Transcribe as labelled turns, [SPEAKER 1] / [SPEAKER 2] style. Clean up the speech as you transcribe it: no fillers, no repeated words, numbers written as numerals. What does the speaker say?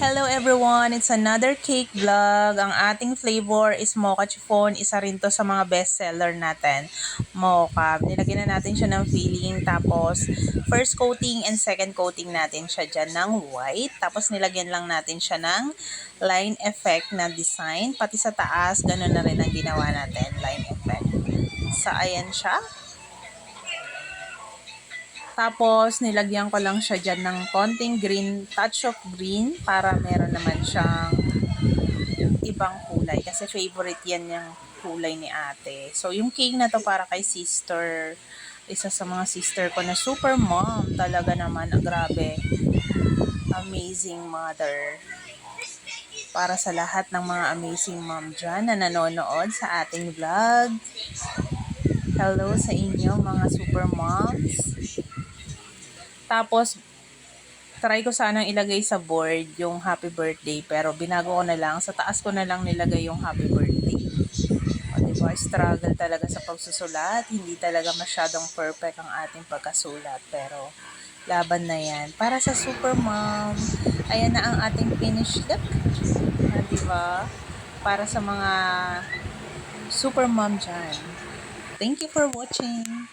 [SPEAKER 1] Hello everyone! It's another cake vlog. Ang ating flavor is mocha chiffon. Isa rin to sa mga best seller natin. Mocha. Nilagyan na natin siya ng filling. Tapos, first coating and second coating natin siya dyan ng white. Tapos, nilagyan lang natin siya ng line effect na design. Pati sa taas, ganun na rin ang ginawa natin. Line effect. So, ayan siya. Tapos, nilagyan ko lang siya dyan ng konting green, touch of green para meron naman siyang ibang kulay. Kasi favorite yan yung kulay ni ate. So, yung cake na to para kay sister. Isa sa mga sister ko na super mom. Talaga naman, grabe. Amazing mother. Para sa lahat ng mga amazing mom dyan na nanonood sa ating vlog. Hello sa inyo mga super moms. Tapos, try ko sanang ilagay sa board yung happy birthday. Pero binago ko na lang. Sa taas ko na lang nilagay yung happy birthday. O, diba? Struggle talaga sa pagsusulat. Hindi talaga masyadong perfect ang ating pagkasulat. Pero, laban na yan. Para sa super mom, ayan na ang ating finished look. O, diba? Para sa mga super mom dyan. Thank you for watching.